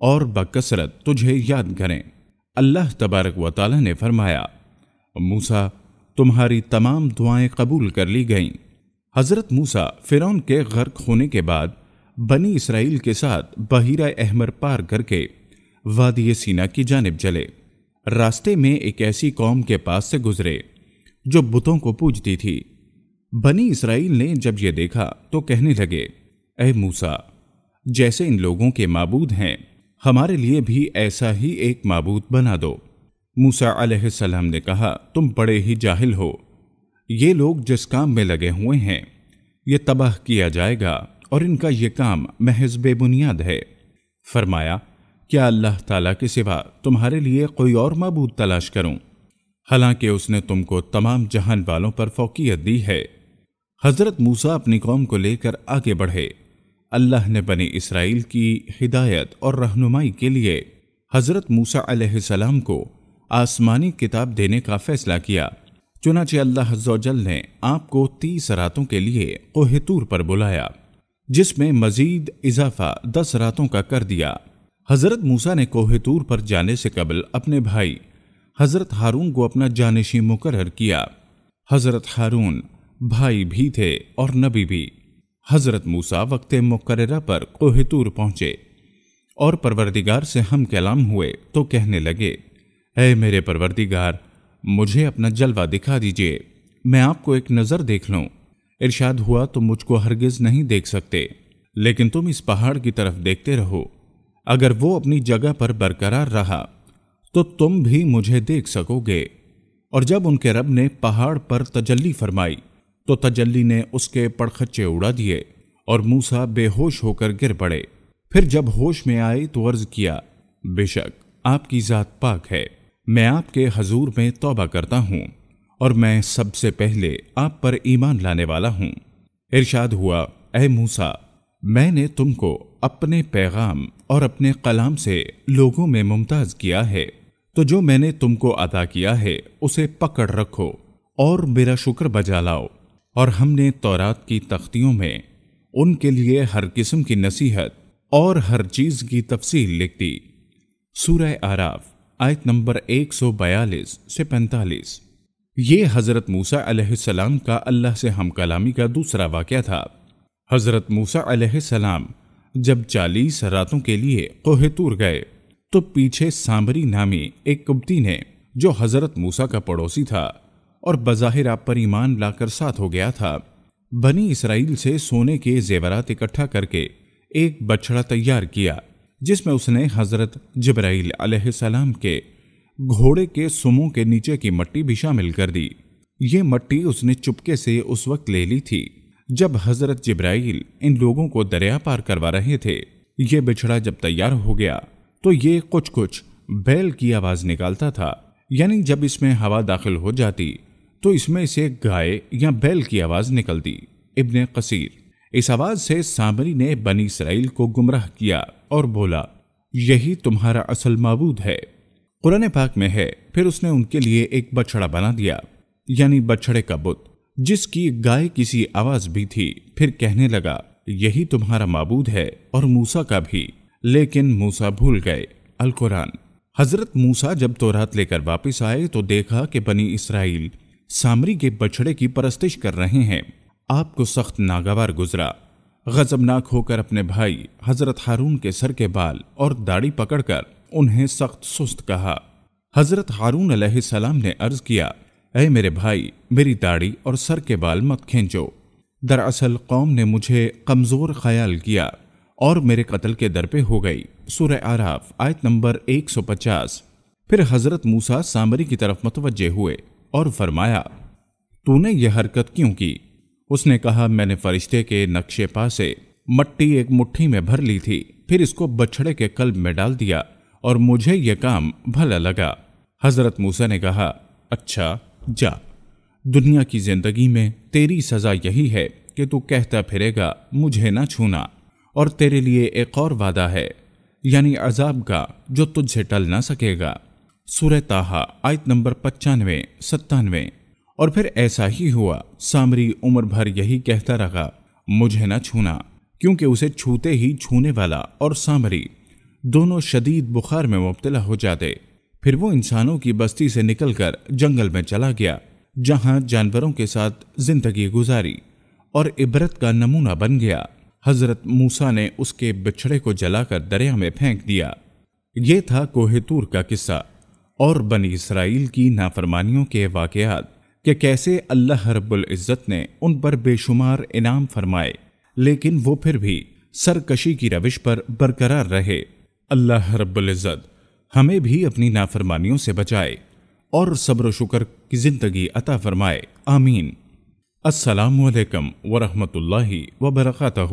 اور بکثرت تجھے یاد کریں۔ اللہ تبارک و تعالی نے فرمایا، موسیٰ تمہاری تمام دعائیں قبول کر لی گئیں۔ حضرت موسیٰ فرعون کے غرق ہونے کے بعد بنی اسرائیل کے ساتھ بحیرہ احمر پار کر کے وادی سینا کی جانب چلے۔ راستے میں ایک ایسی قوم کے پاس سے گزرے جو بتوں کو پوجتی تھی۔ بنی اسرائیل نے جب یہ دیکھا تو کہنے لگے، اے موسیٰ، جیسے ان لوگوں کے معبود ہیں ہمارے لیے بھی ایسا ہی ایک معبود بنا دو۔ موسیٰ علیہ السلام نے کہا، تم بڑے ہی جاہل ہو، یہ لوگ جس کام میں لگے ہوئے ہیں یہ تباہ کیا جائے گا اور ان کا یہ کام محض بے بنیاد ہے۔ فرمایا، کیا اللہ تعالیٰ کے سوا تمہارے لیے کوئی اور معبود تلاش کروں، حالانکہ اس نے تم کو تمام جہان والوں پر فوقیت دی ہے۔ حضرت موسیٰ اپنی قوم کو لے کر آگے بڑھے۔ اللہ نے بنی اسرائیل کی ہدایت اور رہنمائی کے لیے حضرت موسیٰ علیہ السلام کو آسمانی کتاب دینے کا فیصلہ کیا۔ چنانچہ اللہ عز و جل نے آپ کو 30 راتوں کے لیے کوہ طور پر بلایا، جس میں مزید اضافہ 10 راتوں کا کر دیا۔ حضرت موسیٰ نے کوہ طور پر جانے سے قبل اپنے بھائی حضرت ہارون کو اپنا جانشین مقرر کیا۔ حضرت ہارون بھائی بھی تھے اور نبی بھی۔ حضرت موسیٰ وقت مقررہ پر کوہ طور پہنچے اور پروردگار سے ہم کلام ہوئے تو کہنے لگے، اے میرے پروردگار، مجھے اپنا جلوہ دکھا دیجئے، میں آپ کو ایک نظر دیکھ لوں۔ ارشاد ہوا، تم مجھ کو ہرگز نہیں دیکھ سکتے، لیکن تم اس پہاڑ کی طرف دیکھتے رہو، اگر وہ اپنی جگہ پر برقرار رہا تو تم بھی مجھے دیکھ سکو گے۔ اور جب ان کے رب نے پہاڑ پر تجلی فرمائی تو تجلی نے اس کے پڑخچے اڑا دیے اور موسیٰ بے ہوش ہو کر گر پڑے۔ پھر جب ہوش میں آئے تو عرض کیا، بے شک آپ کی ذات پاک ہے، میں آپ کے حضور میں توبہ کرتا ہوں اور میں سب سے پہلے آپ پر ایمان لانے والا ہوں۔ ارشاد ہوا، اے موسیٰ، میں نے تم کو اپنے پیغام اور اپنے کلام سے لوگوں میں ممتاز کیا ہے، تو جو میں نے تم کو عطا کیا ہے اسے پکڑ رکھو اور میرا شکر بجا لاؤ۔ اور ہم نے تورات کی تختیوں میں ان کے لیے ہر قسم کی نصیحت اور ہر چیز کی تفصیل لکھ دی۔ سورہ اعراف آیت نمبر 142 سے 45۔ یہ حضرت موسیٰ علیہ السلام کا اللہ سے ہم کلامی کا دوسرا واقعہ تھا۔ حضرت موسیٰ علیہ السلام جب 40 راتوں کے لیے کوہ طور گئے تو پیچھے سامری نامی ایک قبطی نے، جو حضرت موسیٰ کا پڑوسی تھا اور بظاہر آپ پر ایمان لا کر ساتھ ہو گیا تھا، بنی اسرائیل سے سونے کے زیورات اکٹھا کر کے ایک بچڑا تیار کیا، جس میں اس نے حضرت جبرائیل علیہ السلام کے گھوڑے کے سموں کے نیچے کی مٹی بھی شامل کر دی۔ یہ مٹی اس نے چپکے سے اس وقت لے لی تھی جب حضرت جبرائیل ان لوگوں کو دریا پار کروا رہے تھے۔ یہ بچڑا جب تیار ہو گیا تو یہ کچھ بیل کی آواز نکالتا تھا، یعنی جب اس میں ہوا داخل ہو جاتی تو اس میں سے گائے یا بیل کی آواز نکلتی۔ ابن قصیر، اس آواز سے سامری نے بنی اسرائیل کو گمراہ کیا اور بولا، یہی تمہارا اصل معبود ہے۔ قرآن پاک میں ہے، پھر اس نے ان کے لیے ایک بچڑا بنا دیا، یعنی بچڑے کا بت، جس کی گائے کسی آواز بھی تھی، پھر کہنے لگا، یہی تمہارا معبود ہے اور موسیٰ کا بھی، لیکن موسیٰ بھول گئے۔ القرآن۔ حضرت موسیٰ جب تورات لے کر واپس آئے تو دیکھا کہ بنی اسرائیل سامری کے بچڑے کی پرستش کر رہے ہیں۔ آپ کو سخت ناگوار گزرا۔ غضبناک ہو کر اپنے بھائی حضرت ہارون کے سر کے بال اور داڑھی پکڑ کر انہیں سخت سست کہا۔ حضرت ہارون علیہ السلام نے عرض کیا، اے میرے بھائی، میری داڑھی اور سر کے بال مت کھینچو، دراصل قوم نے مجھے کمزور خیال کیا اور میرے قتل کے در پہ ہو گئی۔ سورہ اعراف آیت نمبر 150۔ پھر حضرت موسیٰ سامری کی طرف متوجہ ہوئے اور فرمایا، تو نے یہ حرکت کیوں کی؟ اس نے کہا، میں نے فرشتے کے نقشے پا سے مٹی ایک مٹھی میں بھر لی تھی، پھر اس کو بچڑے کے قلب میں ڈال دیا اور مجھے یہ کام بھلا لگا۔ حضرت موسیٰ نے کہا، اچھا جا، دنیا کی زندگی میں تیری سزا یہی ہے کہ تو کہتا پھرے گا مجھے نہ چھونا، اور تیرے لیے ایک اور وعدہ ہے، یعنی عذاب کا، جو تجھ سے ٹل نہ سکے گا۔ سورہ طٰہٰ آیت نمبر 95 97۔ اور پھر ایسا ہی ہوا، سامری عمر بھر یہی کہتا رہا، مجھے نہ چھونا، کیونکہ اسے چھوتے ہی چھونے والا اور سامری دونوں شدید بخار میں مبتلا ہو جاتے۔ پھر وہ انسانوں کی بستی سے نکل کر جنگل میں چلا گیا، جہاں جانوروں کے ساتھ زندگی گزاری اور عبرت کا نمونہ بن گیا۔ حضرت موسیٰ نے اس کے بچھڑے کو جلا کر دریا میں پھینک دیا۔ یہ تھا کوہ طور کا قصہ اور بنی اسرائیل کی نافرمانیوں کے واقعات کہ کیسے اللہ رب العزت نے ان پر بے شمار انعام فرمائے، لیکن وہ پھر بھی سرکشی کی روش پر برقرار رہے۔ اللہ رب العزت ہمیں بھی اپنی نافرمانیوں سے بچائے اور صبر و شکر کی زندگی عطا فرمائے، آمین۔ السلام علیکم ورحمۃ اللہ وبرکاتہ۔